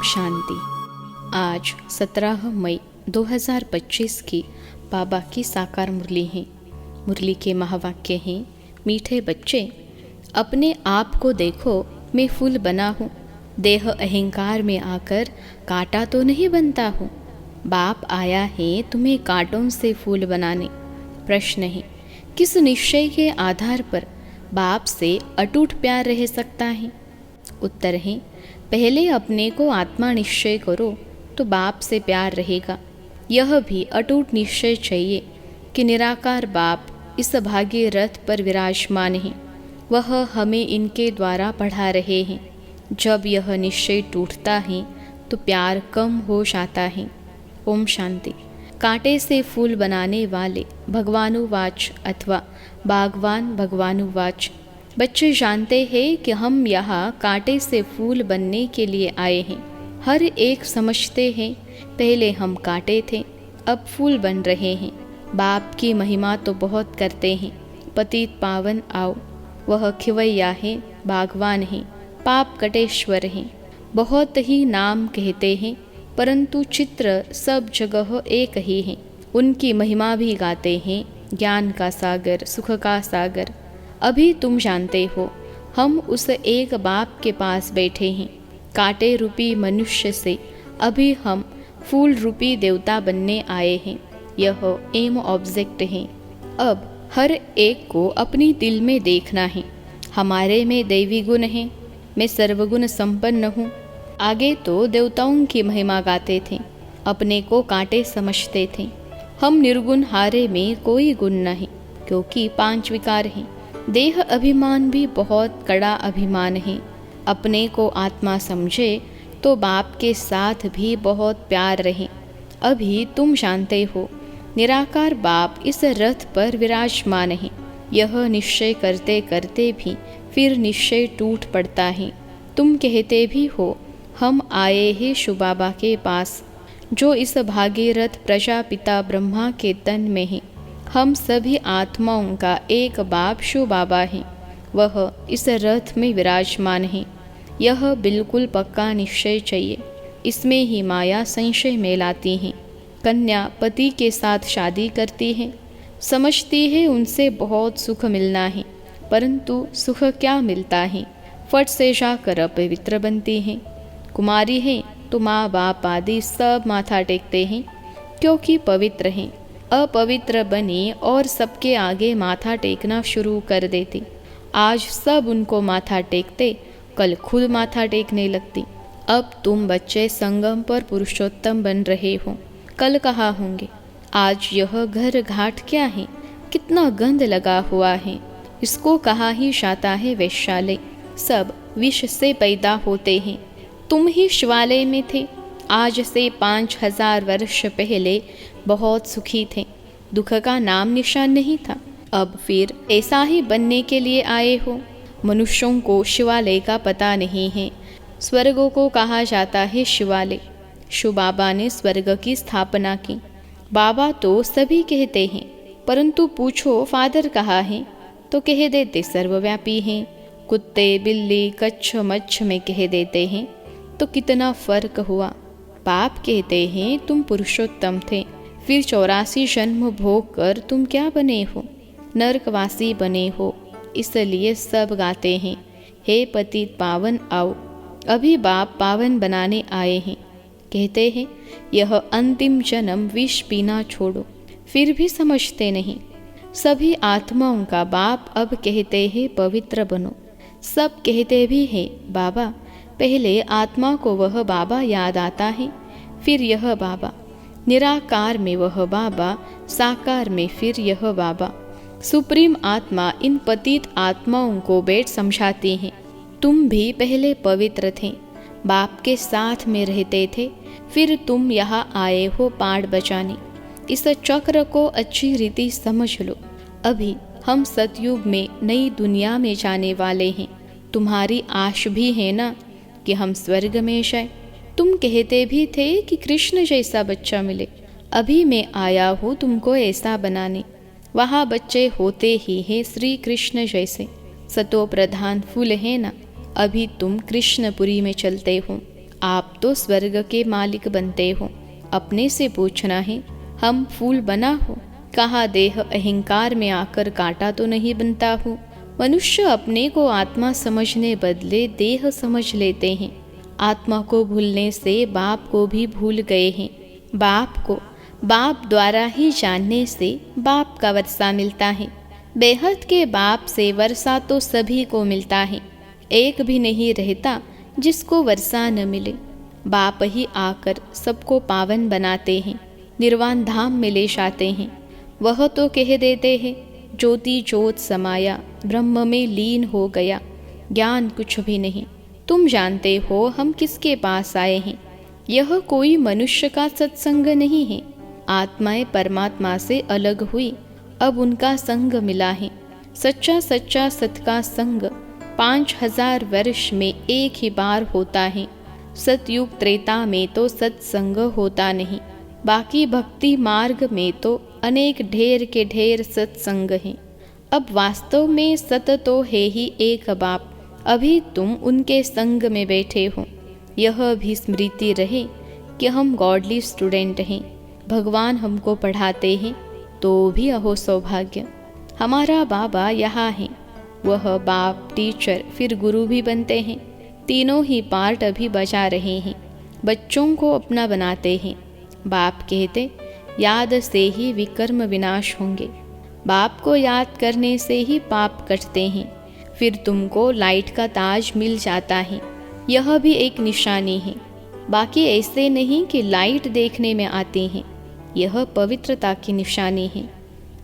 शांति। आज 17 मई 2025 की बाबा की साकार मुरली है। मुरली के महावाक्य हैं, मीठे बच्चे, अपने आप को देखो, मैं फूल बना हूँ। देह अहंकार में आकर कांटा तो नहीं बनता हूँ। बाप आया है तुम्हें कांटों से फूल बनाने। प्रश्न है, किस निश्चय के आधार पर बाप से अटूट प्यार रह सकता है? उत्तर है, पहले अपने को आत्मा निश्चय करो तो बाप से प्यार रहेगा। यह भी अटूट निश्चय चाहिए कि निराकार बाप इस भाग्य रथ पर विराजमान है, वह हमें इनके द्वारा पढ़ा रहे हैं। जब यह निश्चय टूटता है तो प्यार कम हो जाता है। ओम शांति। कांटे से फूल बनाने वाले भगवानुवाच अथवा बागवान भगवानुवाच। बच्चे जानते हैं कि हम यहाँ कांटे से फूल बनने के लिए आए हैं। हर एक समझते हैं पहले हम कांटे थे, अब फूल बन रहे हैं। बाप की महिमा तो बहुत करते हैं। पतित पावन आओ, वह खिवैया है, बागवान है, पाप कटेश्वर है। बहुत ही नाम कहते हैं परंतु चित्र सब जगह एक ही है। उनकी महिमा भी गाते हैं, ज्ञान का सागर, सुख का सागर। अभी तुम जानते हो हम उस एक बाप के पास बैठे हैं। कांटे रूपी मनुष्य से अभी हम फूल रूपी देवता बनने आए हैं। यह एम ऑब्जेक्ट है। अब हर एक को अपनी दिल में देखना है। हमारे में दैवी गुण है, मैं सर्वगुण संपन्न हूँ। आगे तो देवताओं की महिमा गाते थे, अपने को कांटे समझते थे। हम निर्गुण हारे में कोई गुण नहीं, क्योंकि 5 विकार हैं। देह अभिमान भी बहुत कड़ा अभिमान है। अपने को आत्मा समझे तो बाप के साथ भी बहुत प्यार रहे। अभी तुम जानते हो निराकार बाप इस रथ पर विराजमान है। यह निश्चय करते करते भी फिर निश्चय टूट पड़ता है। तुम कहते भी हो हम आए हैं शिव बाबा के पास, जो इस भागीरथ प्रजापिता ब्रह्मा के तन में है। हम सभी आत्माओं का एक बाप शिव बाबा है, वह इस रथ में विराजमान है। यह बिल्कुल पक्का निश्चय चाहिए। इसमें ही माया संशय में लाती है। कन्या पति के साथ शादी करती है, समझती है उनसे बहुत सुख मिलना है, परंतु सुख क्या मिलता है? फट से जाकर अपवित्र बनती है। कुमारी है तो माँ बाप आदि सब माथा टेकते हैं, क्योंकि पवित्र हैं। अपवित्र बनी और सबके आगे माथा टेकना शुरू कर देती। आज सब उनको माथा टेकते, कल खुद माथा टेकने लगती। अब तुम बच्चे संगम पर पुरुषोत्तम बन रहे हो, कल कहाँ होंगे? आज यह घर घाट क्या है? कितना गंध लगा हुआ है। इसको कहा ही जाता है वैश्यालय। सब विष से पैदा होते हैं। तुम ही शिवालय में थे। आज से 5000 वर्ष पहले बहुत सुखी थे, दुख का नाम निशान नहीं था। अब फिर ऐसा ही बनने के लिए आए हो। मनुष्यों को शिवालय का पता नहीं है। स्वर्ग को कहा जाता है शिवालय। शिव बाबा ने स्वर्ग की स्थापना की। बाबा तो सभी कहते हैं, परंतु पूछो फादर कहाँ है तो कह देते सर्वव्यापी हैं। कुत्ते बिल्ली कच्छ मच्छ में कह देते हैं तो कितना फर्क हुआ। बाप कहते हैं तुम पुरुषोत्तम थे, फिर 84 जन्म भोग कर तुम क्या बने हो? नरकवासी बने हो। इसलिए सब गाते हैं, हे पतित पावन आओ। अभी बाप पावन बनाने आए हैं। कहते हैं यह अंतिम जन्म विष पीना छोड़ो, फिर भी समझते नहीं। सभी आत्माओं का बाप अब कहते हैं पवित्र बनो। सब कहते भी हैं बाबा। पहले आत्मा को वह बाबा याद आता है, फिर यह बाबा। निराकार में वह बाबा, साकार में फिर यह बाबा। सुप्रीम आत्मा इन पतित आत्माओं को बैठ समझाती हैं। तुम भी पहले पवित्र थे, बाप के साथ में रहते थे, फिर तुम यहाँ आए हो पाड़ बचाने। इस चक्र को अच्छी रीति समझ लो। अभी हम सतयुग में नई दुनिया में जाने वाले हैं। तुम्हारी आश भी है ना कि हम स्वर्ग में जाए। तुम कहते भी थे कि कृष्ण जैसा बच्चा मिले। अभी मैं आया हूँ तुमको ऐसा बनाने। वहाँ बच्चे होते ही हैं श्री कृष्ण जैसे, सतो प्रधान फूल है ना। अभी तुम कृष्णपुरी में चलते हो। आप तो स्वर्ग के मालिक बनते हो, अपने से पूछना है हम फूल बना हो। कहा देह अहंकार में आकर कांटा तो नहीं बनता हूँ। मनुष्य अपने को आत्मा समझने बदले देह समझ लेते हैं। आत्मा को भूलने से बाप को भी भूल गए हैं। बाप को बाप द्वारा ही जानने से बाप का वर्षा मिलता है। बेहद के बाप से वर्षा तो सभी को मिलता है। एक भी नहीं रहता जिसको वर्षा न मिले। बाप ही आकर सबको पावन बनाते हैं, निर्वाण धाम में ले जाते हैं। वह तो कह देते हैं ज्योति ज्योत समाया, ब्रह्म में लीन हो गया, ज्ञान कुछ भी नहीं। तुम जानते हो हम किसके पास आए हैं। यह कोई मनुष्य का सत्संग नहीं है। आत्माएं परमात्मा से अलग हुई, अब उनका संग मिला है। सच्चा सच्चा सत का संग 5000 वर्ष में एक ही बार होता है। सतयुग त्रेता में तो सत्संग होता नहीं। बाकी भक्ति मार्ग में तो अनेक ढेर के ढेर सत्संग हैं। अब वास्तव में सत तो है ही एक बाप। अभी तुम उनके संग में बैठे हो। यह भी स्मृति रहे कि हम गॉडली स्टूडेंट हैं। भगवान हमको पढ़ाते हैं तो भी अहो सौभाग्य। हमारा बाबा यहाँ है। वह बाप, टीचर, फिर गुरु भी बनते हैं। तीनों ही पार्ट अभी बजा रहे हैं। बच्चों को अपना बनाते हैं। बाप कहते याद से ही विकर्म विनाश होंगे। बाप को याद करने से ही पाप कटते हैं। फिर तुमको लाइट का ताज मिल जाता है। यह भी एक निशानी है। बाकी ऐसे नहीं कि लाइट देखने में आती है। यह पवित्रता की निशानी है।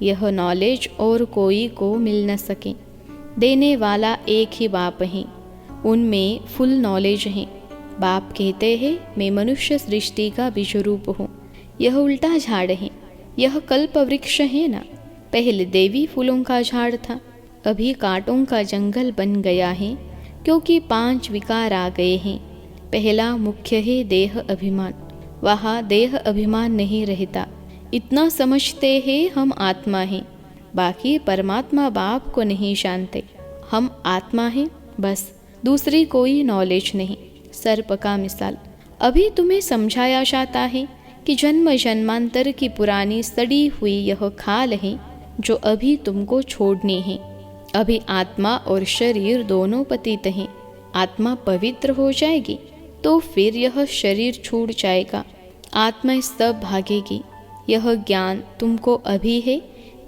यह नॉलेज और कोई को मिल न सके। देने वाला एक ही बाप है। उनमें फुल नॉलेज है। बाप कहते हैं मैं मनुष्य सृष्टि का बीज रूप हूँ। यह उल्टा झाड़ है। यह कल्प वृक्ष है ना। पहले देवी फूलों का झाड़ था, अभी कांटों का जंगल बन गया है, क्योंकि 5 विकार आ गए हैं। पहला मुख्य है देह अभिमान। वहाँ देह अभिमान नहीं रहता। इतना समझते हैं हम आत्मा हैं। बाकी परमात्मा बाप को नहीं जानते। हम आत्मा हैं बस, दूसरी कोई नॉलेज नहीं। सर्प का मिसाल अभी तुम्हें समझाया जाता है कि जन्म जन्मांतर की पुरानी सड़ी हुई यह खाल है जो अभी तुमको छोड़नी है। अभी आत्मा और शरीर दोनों पतित हैं। आत्मा पवित्र हो जाएगी तो फिर यह शरीर छूट जाएगा। आत्मा सब भागेगी। यह ज्ञान तुमको अभी है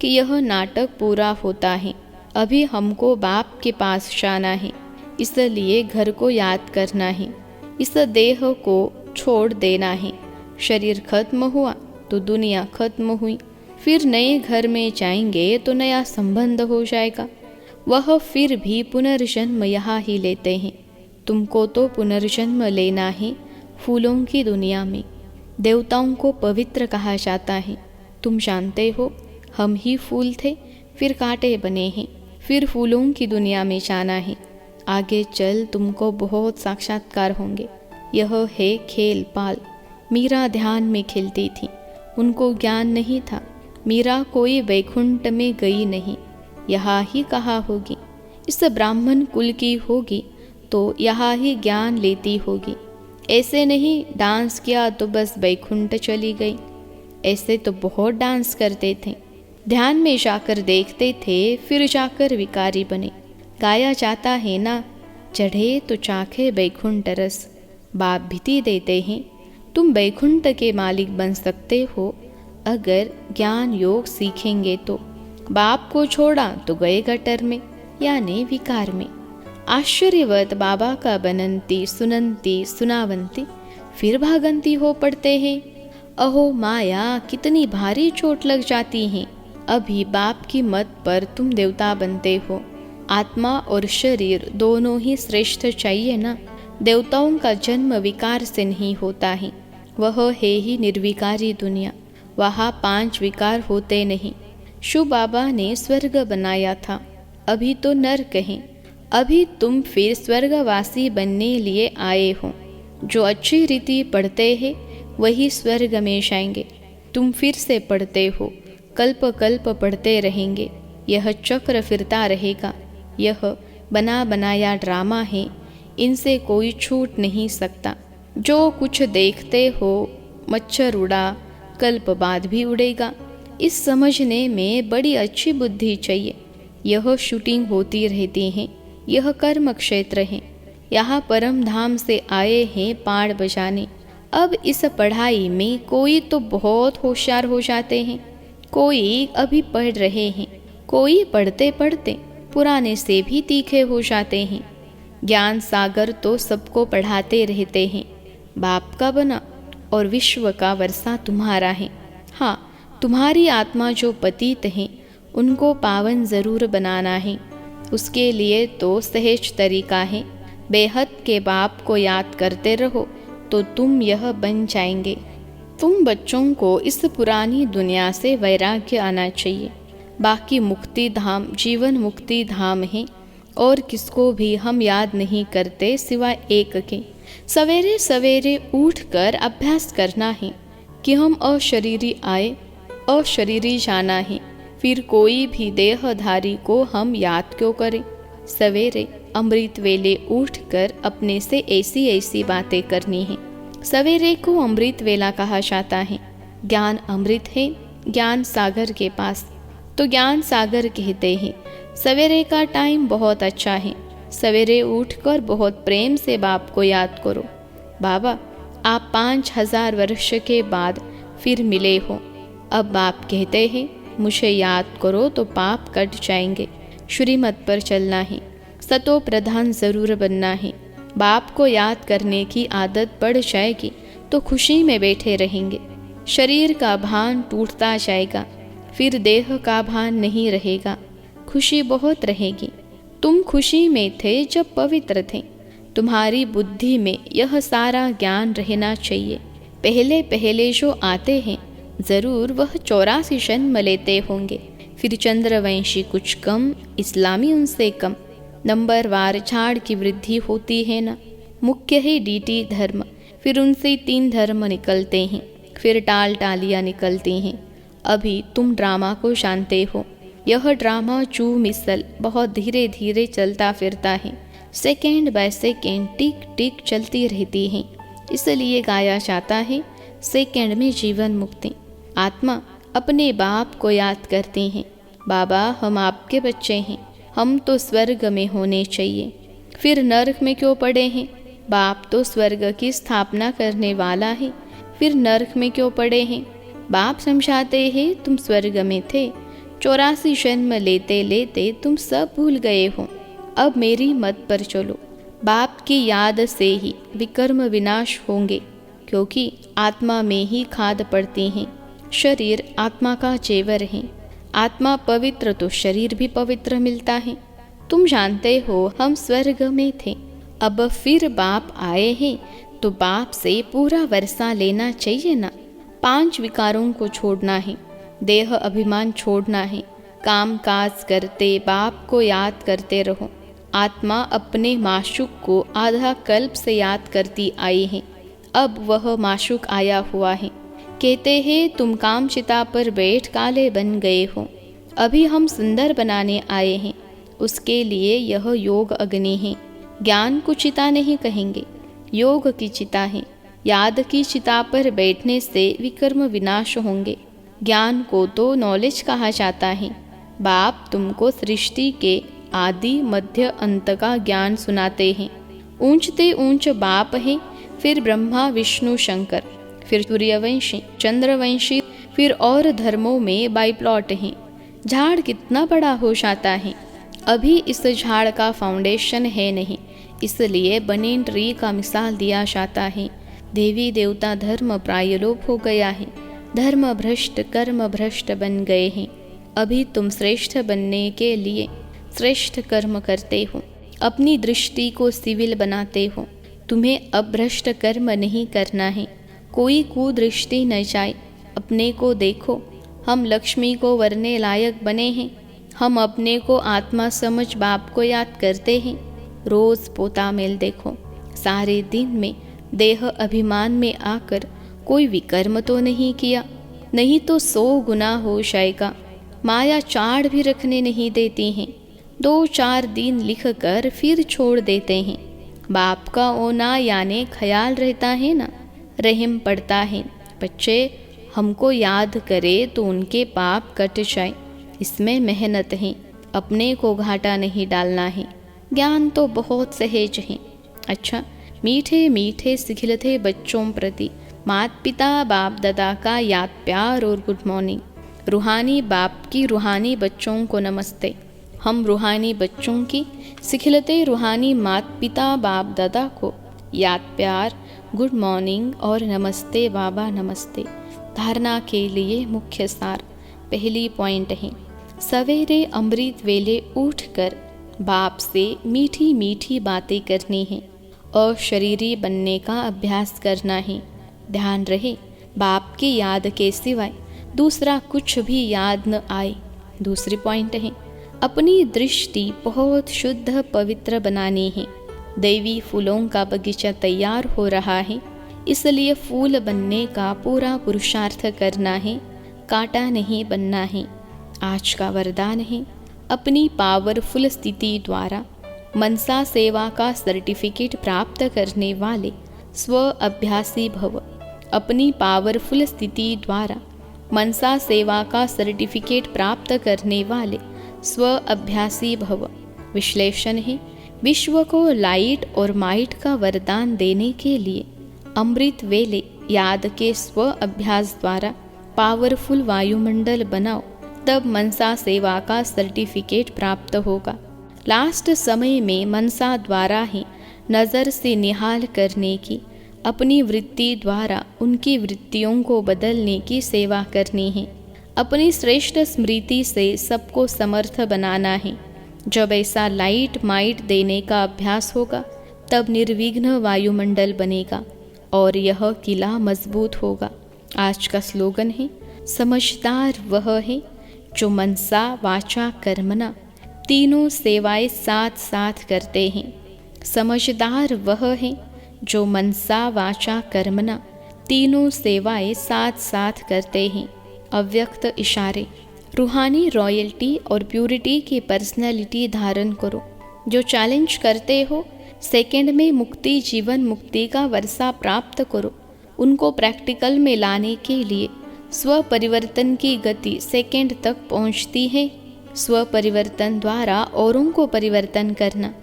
कि यह नाटक पूरा होता है। अभी हमको बाप के पास जाना है, इसलिए घर को याद करना है। इस देह को छोड़ देना है। शरीर खत्म हुआ तो दुनिया खत्म हुई। फिर नए घर में जाएंगे तो नया संबंध हो जाएगा। वह फिर भी पुनर्जन्म यहाँ ही लेते हैं। तुमको तो पुनर्जन्म लेना है फूलों की दुनिया में। देवताओं को पवित्र कहा जाता है। तुम जानते हो हम ही फूल थे, फिर कांटे बने हैं, फिर फूलों की दुनिया में जाना है। आगे चल तुमको बहुत साक्षात्कार होंगे। यह है खेल पाल। मीरा ध्यान में खेलती थी, उनको ज्ञान नहीं था। मीरा कोई वैकुंठ में गई नहीं, यहाँ ही कहा होगी। इस ब्राह्मण कुल की होगी तो यहाँ ही ज्ञान लेती होगी। ऐसे नहीं डांस किया तो बस वैकुंठ चली गई। ऐसे तो बहुत डांस करते थे, ध्यान में जाकर देखते थे, फिर जाकर विकारी बने। गाया जाता है ना, चढ़े तो चाखे वैकुंठ रस। बाप भीति देते हैं तुम वैकुंठ के मालिक बन सकते हो अगर ज्ञान योग सीखेंगे तो। बाप को छोड़ा तो गए गटर में, यानी विकार में। आश्चर्यवत बाबा का बनंती सुनंती सुनावंती, फिर भागंती हो पड़ते हैं। अहो माया, कितनी भारी चोट लग जाती है। अभी बाप की मत पर तुम देवता बनते हो। आत्मा और शरीर दोनों ही श्रेष्ठ चाहिए ना। देवताओं का जन्म विकार से नहीं होता है, वह है ही निर्विकारी दुनिया। वहाँ 5 विकार होते नहीं। शिव बाबा ने स्वर्ग बनाया था, अभी तो नर्क है। अभी तुम फिर स्वर्गवासी बनने लिए आए हो। जो अच्छी रीति पढ़ते हैं वही स्वर्ग में जाएंगे। तुम फिर से पढ़ते हो, कल्प कल्प पढ़ते रहेंगे। यह चक्र फिरता रहेगा। यह बना बनाया ड्रामा है, इनसे कोई छूट नहीं सकता। जो कुछ देखते हो मच्छर उड़ा कल्प बाद भी उड़ेगा, इस समझने में बड़ी अच्छी बुद्धि चाहिए। यह शूटिंग होती रहती है, यह कर्म क्षेत्र है, यहाँ परम धाम से आए हैं पाड़ बजाने। अब इस पढ़ाई में कोई तो बहुत होशियार हो जाते हैं, कोई अभी पढ़ रहे हैं, कोई पढ़ते पढ़ते पुराने से भी तीखे हो जाते हैं। ज्ञान सागर तो सबको पढ़ाते रहते हैं। बाप का बना और विश्व का वर्षा तुम्हारा है। हाँ, तुम्हारी आत्मा जो पतित हैं उनको पावन जरूर बनाना है। उसके लिए तो सहज तरीका है, बेहद के बाप को याद करते रहो तो तुम यह बन जाएंगे। तुम बच्चों को इस पुरानी दुनिया से वैराग्य आना चाहिए। बाकी मुक्ति धाम जीवन मुक्ति धाम है और किसको भी हम याद नहीं करते सिवाय एक के। सवेरे सवेरे उठकर अभ्यास करना है कि हम अशरीरी आए, अशरीरी जाना है, फिर कोई भी देहधारी को हम याद क्यों करें। सवेरे अमृत वेले उठकर अपने से ऐसी ऐसी बातें करनी है। सवेरे को अमृत वेला कहा जाता है। ज्ञान अमृत है ज्ञान सागर के पास, तो ज्ञान सागर कहते हैं। सवेरे का टाइम बहुत अच्छा है। सवेरे उठकर बहुत प्रेम से बाप को याद करो। बाबा, आप 5000 वर्ष के बाद फिर मिले हो। अब बाप कहते हैं मुझे याद करो तो पाप कट जाएंगे। श्रीमत पर चलना है, सतो प्रधान जरूर बनना है। बाप को याद करने की आदत पड़ जाएगी तो खुशी में बैठे रहेंगे। शरीर का भान टूटता जाएगा, फिर देह का भान नहीं रहेगा। खुशी बहुत रहेगी। तुम खुशी में थे जब पवित्र थे। तुम्हारी बुद्धि में यह सारा ज्ञान रहना चाहिए। पहले पहले जो आते हैं जरूर वह 84 जन्म लेते होंगे, फिर चंद्रवंशी कुछ कम, इस्लामी उनसे कम। नंबरवार झाड़ की वृद्धि होती है ना। मुख्य है डीटी धर्म, फिर उनसे 3 धर्म निकलते हैं, फिर टाल टालियाँ निकलती हैं। अभी तुम ड्रामा को जानते हो। यह ड्रामा चू मिसल बहुत धीरे धीरे चलता फिरता है। सेकेंड बाय सेकेंड टिक टिक चलती रहती है। इसलिए गाया जाता है सेकेंड में जीवन मुक्ति। आत्मा अपने बाप को याद करती हैं। बाबा, हम आपके बच्चे हैं, हम तो स्वर्ग में होने चाहिए, फिर नरक में क्यों पड़े हैं। बाप तो स्वर्ग की स्थापना करने वाला है, फिर नरक में क्यों पड़े हैं। बाप समझाते हैं तुम स्वर्ग में थे, 84 जन्म लेते लेते तुम सब भूल गए हो। अब मेरी मत पर चलो। बाप की याद से ही विकर्म विनाश होंगे, क्योंकि आत्मा में ही खाद पड़ती हैं। शरीर आत्मा का जेवर है। आत्मा पवित्र तो शरीर भी पवित्र मिलता है। तुम जानते हो हम स्वर्ग में थे, अब फिर बाप आए हैं तो बाप से पूरा वर्षा लेना चाहिए ना। 5 विकारों को छोड़ना है, देह अभिमान छोड़ना है। काम काज करते बाप को याद करते रहो। आत्मा अपने माशूक को आधा कल्प से याद करती आई है। अब वह माशूक आया हुआ है। कहते हैं तुम काम चिता पर बैठ काले बन गए हो, अभी हम सुंदर बनाने आए हैं। उसके लिए यह योग अग्नि है। ज्ञान को चिता नहीं कहेंगे, योग की चिता है। याद की चिता पर बैठने से विकर्म विनाश होंगे। ज्ञान को तो नॉलेज कहा जाता है। बाप तुमको सृष्टि के आदि मध्य अंत का ज्ञान सुनाते हैं। ऊंचते ऊंच बाप है, फिर ब्रह्मा विष्णु शंकर, फिर सूर्यवंशी चंद्रवंशी, फिर और धर्मों में बाईप्लॉट हैं। झाड़ कितना बड़ा हो जाता है। अभी इस झाड़ का फाउंडेशन है नहीं, इसलिए बनेन ट्री का मिसाल दिया जाता है। देवी देवता धर्म प्रायलोप हो गया है। धर्म भ्रष्ट कर्म भ्रष्ट बन गए हैं। अभी तुम श्रेष्ठ बनने के लिए श्रेष्ठ कर्म करते हो, अपनी दृष्टि को सिविल बनाते हो। तुम्हें अब भ्रष्ट कर्म नहीं करना है। कोई कुदृष्टि न जाए। अपने को देखो, हम लक्ष्मी को वरने लायक बने हैं। हम अपने को आत्मा समझ बाप को याद करते हैं। रोज पोता मेल देखो। सारे दिन में देह अभिमान में आकर कोई विकर्म तो नहीं किया, नहीं तो 100 गुना हो जाएगा। माया चाड़ भी रखने नहीं देती हैं। 2-4 दिन लिख कर फिर छोड़ देते हैं। बाप का ओना यानी ख्याल रहता है ना, रहम पड़ता है। बच्चे हमको याद करे तो उनके पाप कट जाए, इसमें मेहनत है, अपने को घाटा नहीं डालना है। ज्ञान तो बहुत सहज है। अच्छा, मीठे मीठे सिखिलते बच्चों प्रति माता पिता बाप दादा का याद प्यार और गुड मॉर्निंग। रूहानी बाप की रूहानी बच्चों को नमस्ते। हम रूहानी बच्चों की सिखिलते रूहानी माता पिता बाप दादा को याद प्यार, गुड मॉर्निंग और नमस्ते बाबा नमस्ते। धारणा के लिए मुख्य सार। पहली पॉइंट है, सवेरे अमृत वेले उठकर बाप से मीठी मीठी बातें करनी है और शरीरी बनने का अभ्यास करना है। ध्यान रहे बाप की याद के सिवाय दूसरा कुछ भी याद न आए। दूसरी पॉइंट है, अपनी दृष्टि बहुत शुद्ध पवित्र बनानी है। दैवी फूलों का बगीचा तैयार हो रहा है, इसलिए फूल बनने का पूरा पुरुषार्थ करना है, कांटा नहीं बनना है। आज का वरदान है, अपनी पावरफुल स्थिति द्वारा मनसा सेवा का सर्टिफिकेट प्राप्त करने वाले स्व अभ्यासी भव। अपनी पावरफुल स्थिति द्वारा मनसा सेवा का सर्टिफिकेट प्राप्त करने वाले स्व अभ्यासी भव। विश्लेषण है, विश्व को लाइट और माइट का वरदान देने के लिए अमृत वेले याद के स्व अभ्यास द्वारा पावरफुल वायुमंडल बनाओ, तब मनसा सेवा का सर्टिफिकेट प्राप्त होगा। लास्ट समय में मनसा द्वारा ही नज़र से निहाल करने की, अपनी वृत्ति द्वारा उनकी वृत्तियों को बदलने की सेवा करनी है। अपनी श्रेष्ठ स्मृति से सबको समर्थ बनाना है। जब ऐसा लाइट माइट देने का अभ्यास होगा, तब निर्विघ्न वायुमंडल बनेगा और यह किला मजबूत होगा। आज का स्लोगन है, समझदार वह है जो मनसा वाचा कर्मना तीनों सेवाएं साथ साथ करते हैं। समझदार वह है जो मनसा वाचा कर्मना तीनों सेवाएं साथ साथ करते हैं। अव्यक्त इशारे। रूहानी रॉयल्टी और प्यूरिटी की पर्सनैलिटी धारण करो। जो चैलेंज करते हो, सेकंड में मुक्ति जीवन मुक्ति का वर्षा प्राप्त करो। उनको प्रैक्टिकल में लाने के लिए स्व परिवर्तन की गति सेकंड तक पहुंचती है। स्व परिवर्तन द्वारा औरों को परिवर्तन करना।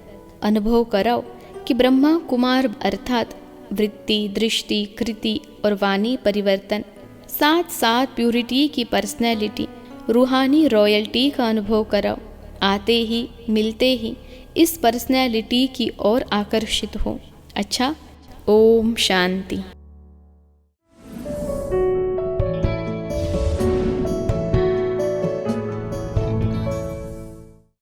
अनुभव कराओ कि ब्रह्मा कुमार अर्थात वृत्ति, दृष्टि, कृति और वाणी परिवर्तन, साथ साथ प्यूरिटी की पर्सनैलिटी, रूहानी रॉयल्टी का अनुभव कराओ। आते ही मिलते ही इस पर्सनैलिटी की ओर आकर्षित हो। अच्छा, ओम शांति।